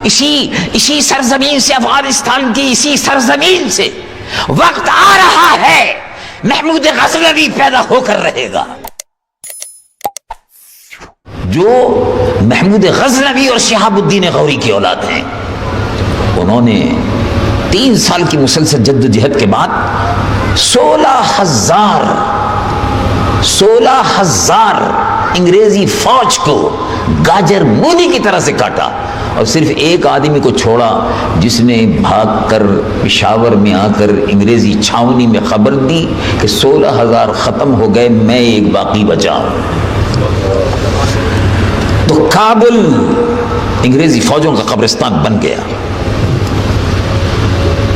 اسی سرزمین سے، افغانستان کی اسی سرزمین سے وقت آ رہا ہے محمود غزنوی پیدا ہو کر رہے گا، جو محمود غزنوی اور شہاب الدین غوری کی اولاد ہیں۔ انہوں نے 3 سال کی مسلسل جدوجہد کے بعد 16,000 انگریزی فوج کو گاجر مولی کی طرح سے کاٹا، اور صرف ایک آدمی کو چھوڑا جس نے بھاگ کر پشاور میں آ کر انگریزی چھاونی میں خبر دی کہ 16,000 ختم ہو گئے، میں ایک باقی بچا ہوں۔ تو کابل انگریزی فوجوں کا قبرستان بن گیا۔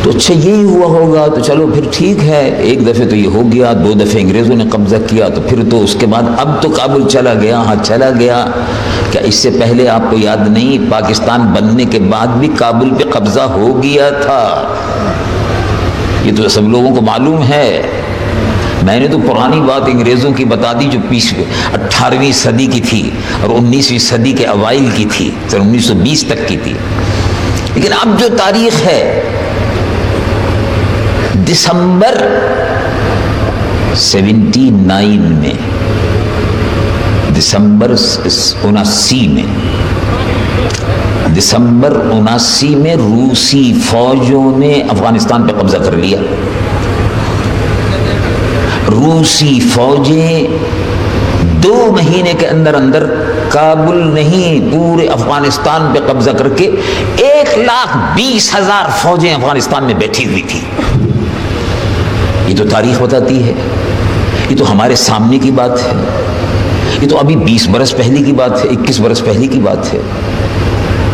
تو اچھا یہی ہوا ہوگا تو چلو پھر ٹھیک ہے، ایک دفعہ تو یہ ہو گیا، 2 دفعہ انگریزوں نے قبضہ کیا، تو پھر تو اس کے بعد اب تو کابل چلا گیا۔ ہاں چلا گیا، کیا اس سے پہلے آپ کو یاد نہیں پاکستان بننے کے بعد بھی کابل پہ قبضہ ہو گیا تھا؟ یہ تو سب لوگوں کو معلوم ہے۔ میں نے تو پرانی بات انگریزوں کی بتا دی جو 18ویں صدی کی تھی اور 19ویں صدی کے اوائل کی تھی، سن 1920 تک کی تھی۔ لیکن اب جو تاریخ ہے، دسمبر 79 میں، دسمبر 79 میں روسی فوجوں نے افغانستان پہ قبضہ کر لیا۔ روسی فوجیں 2 مہینے کے اندر اندر کابل نہیں پورے افغانستان پہ قبضہ کر کے 1,20,000 فوجیں افغانستان میں بیٹھی ہوئی تھی۔ یہ تو تاریخ بتاتی ہے، یہ تو ہمارے سامنے کی بات ہے، یہ تو ابھی 20 برس پہلے کی بات ہے، 21 برس پہلے کی بات ہے،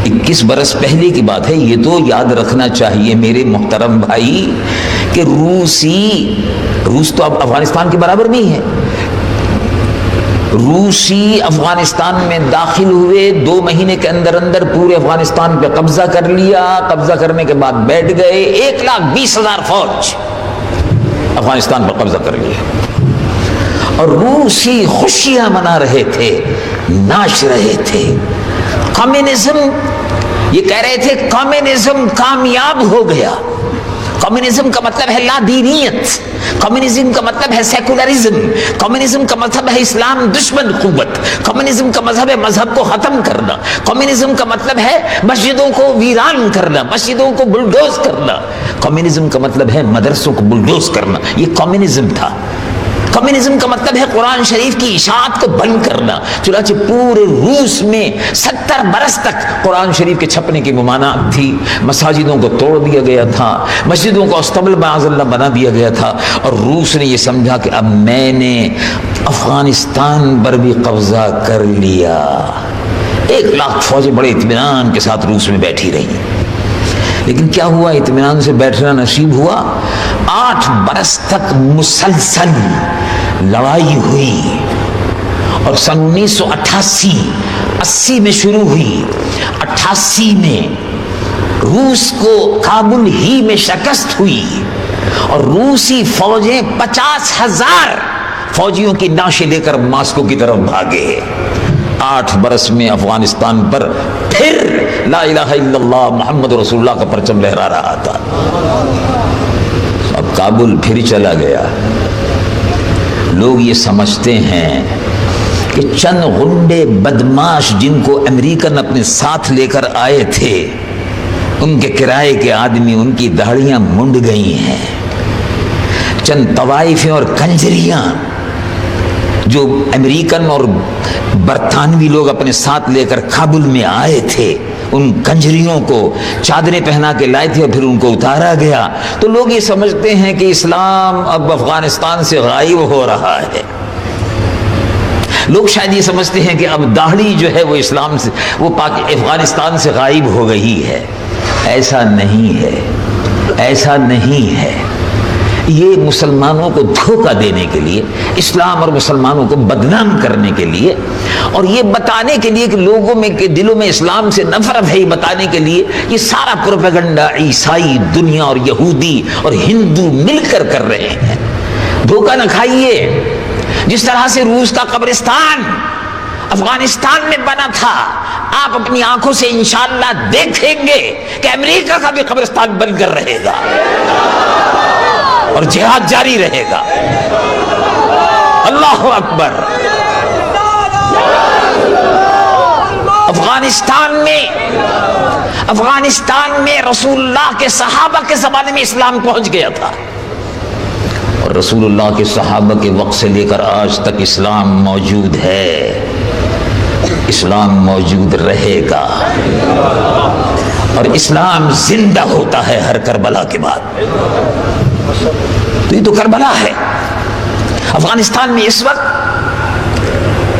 21 برس پہلے کی بات ہے۔ یہ تو یاد رکھنا چاہیے میرے محترم بھائی کہ روس تو اب افغانستان کے برابر نہیں ہے۔ روسی افغانستان میں داخل ہوئے، 2 مہینے کے اندر اندر پورے افغانستان پہ قبضہ کر لیا، قبضہ کرنے کے بعد بیٹھ گئے، 1,20,000 فوج افغانستان پر قبضہ کر لیا، اور روسی خوشیاں منا رہے تھے، ناچ رہے تھے۔ کمیونزم، یہ کہہ رہے تھے کمیونزم کامیاب ہو گیا۔ کمیونزم کا مطلب ہے لا دینیت، کمیونزم کا مطلب ہے سیکولرزم، کمیونزم کا مطلب ہے اسلام دشمن قوت، کمیونزم کا مذہب ہے مذہب کو ختم کرنا، کمیونزم کا مطلب ہے مسجدوں کو ویران کرنا، مسجدوں کو بلڈوز کرنا، کمیونزم کا مطلب ہے مدرسوں کو بلڈوز کرنا۔ یہ کمیونزم تھا۔ کمیونزم کا مطلب ہے قرآن شریف کی اشاعت کو بند کرنا۔ چنانچہ پورے روس میں 70 برس تک قرآن شریف کے چھپنے کی ممانعت تھی، مساجدوں کو توڑ دیا گیا تھا، مسجدوں کو استبل معاذ اللہ بنا دیا گیا تھا، اور روس نے یہ سمجھا کہ اب میں نے افغانستان پر بھی قبضہ کر لیا۔ 1,00,000 فوجیں بڑے اطمینان کے ساتھ روس میں بیٹھی رہی۔ لیکن کیا ہوا؟ اطمینان سے بیٹھنا نصیب ہوا؟ 8 برس تک مسلسل لڑائی ہوئی، اور سن 1980 میں شروع ہوئی۔ 88 میں روس کو کابل ہی میں شکست ہوئی، اور روسی فوجیں 50,000 فوجیوں کی نعشیں لے کر ماسکو کی طرف بھاگے۔ 8 برس میں افغانستان پر پھر لا الہ الا اللہ محمد رسول اللہ کا پرچم لہرا رہا تھا۔ اب کابل پھر چلا گیا۔ لوگ یہ سمجھتے ہیں کہ چند غنڈے بدماش جن کو امریکن اپنے ساتھ لے کر آئے تھے، ان کے کرائے کے آدمی، ان کی داڑھیاں منڈ گئی ہیں۔ چند طوائفیں اور کنجریاں جو امریکن اور برطانوی لوگ اپنے ساتھ لے کر کابل میں آئے تھے، ان کنجریوں کو چادریں پہنا کے لائے تھے اور پھر ان کو اتارا گیا۔ تو لوگ یہ سمجھتے ہیں کہ اسلام اب افغانستان سے غائب ہو رہا ہے۔ لوگ شاید یہ سمجھتے ہیں کہ اب داڑھی جو ہے وہ اسلام سے، وہ افغانستان سے غائب ہو گئی ہے۔ ایسا نہیں ہے، ایسا نہیں ہے۔ یہ مسلمانوں کو دھوکہ دینے کے لیے، اسلام اور مسلمانوں کو بدنام کرنے کے لیے، اور یہ بتانے کے لیے کہ لوگوں میں کے دلوں میں اسلام سے نفرت ہے، یہ بتانے کے لیے یہ سارا پروپیگنڈا عیسائی دنیا اور یہودی اور ہندو مل کر رہے ہیں۔ دھوکہ نہ کھائیے۔ جس طرح سے روس کا قبرستان افغانستان میں بنا تھا، آپ اپنی آنکھوں سے انشاءاللہ دیکھیں گے کہ امریکہ کا بھی قبرستان بن کر رہے گا اور جہاد جاری رہے گا. اللہ اکبر. افغانستان میں رسول اللہ کے صحابہ کے زمانے میں اسلام پہنچ گیا تھا، اور رسول اللہ کے صحابہ کے وقت سے لے کر آج تک اسلام موجود ہے، اسلام موجود رہے گا، اور اسلام زندہ ہوتا ہے ہر کربلا کے بعد. تو یہ تو کربلا ہے. افغانستان میں اس وقت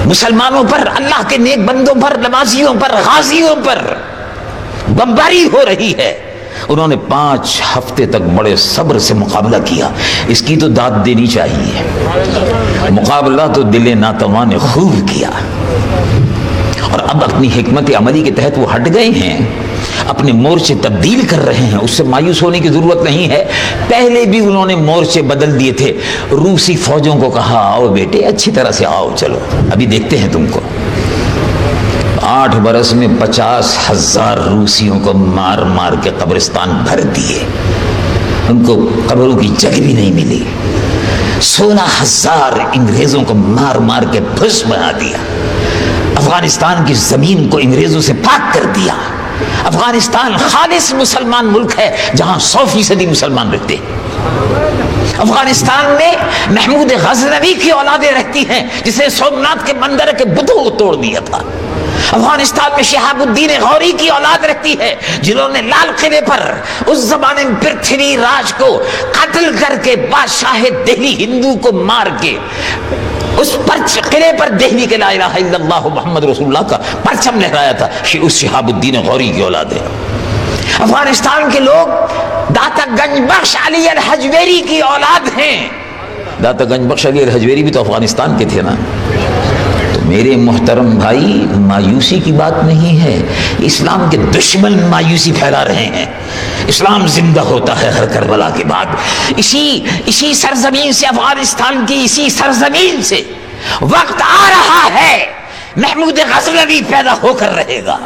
مسلمانوں پر، اللہ کے نیک بندوں پر، نمازیوں پر، غازیوں پر بمباری ہو رہی ہے. انہوں نے 5 ہفتے تک بڑے صبر سے مقابلہ کیا. اس کی تو داد دینی چاہیے. مقابلہ تو دل ناتواں نے خوب کیا، اور اب اپنی حکمت عملی کے تحت وہ ہٹ گئے ہیں، اپنے مورچے تبدیل کر رہے ہیں. اس سے مایوس ہونے کی ضرورت نہیں ہے. پہلے بھی انہوں نے مورچے بدل دیے تھے. روسی فوجوں کو کہا آؤ بیٹے اچھی طرح سے آؤ، چلو ابھی دیکھتے ہیں تم کو. 8 برس میں 50,000 روسیوں کو مار مار کے قبرستان بھر دیے. ان کو قبروں کی جگہ بھی نہیں ملی. 16,000 انگریزوں کو مار مار کے بھس بنا دیا. افغانستان کی زمین کو انگریزوں سے پاک کر دیا. افغانستان خالص مسلمان ملک ہے جہاں 100% مسلمان رہتے ہیں. افغانستان میں محمود غزنوی کی اولادیں رہتی ہیں جسے سومناتھ کے مندر کے بتوں کو توڑ دیا تھا. افغانستان میں شہاب الدین غوری کی اولاد رہتی ہے جنہوں نے لال قلعے پر اس زمانے میں پرتھوی راج کو قتل کر کے بادشاہ دہلی ہندو کو مار کے اس قلعے پر دہلی کے لا الہ الا اللہ محمد رسول اللہ کا پرچم لہرایا تھا. اس شہاب الدین غوری کی اولاد ہے. افغانستان کے لوگ داتا گنج بخش علی الحجویری کی اولاد ہیں. داتا گنج بخش علی الحجویری بھی تو افغانستان کے تھے نا. تو میرے محترم بھائی، مایوسی کی بات نہیں ہے. اسلام کے دشمن مایوسی پھیلا رہے ہیں. اسلام زندہ ہوتا ہے ہر کربلا کے بعد. اسی سرزمین سے، افغانستان کی اسی سرزمین سے وقت آ رہا ہے محمود غزنوی پیدا ہو کر رہے گا.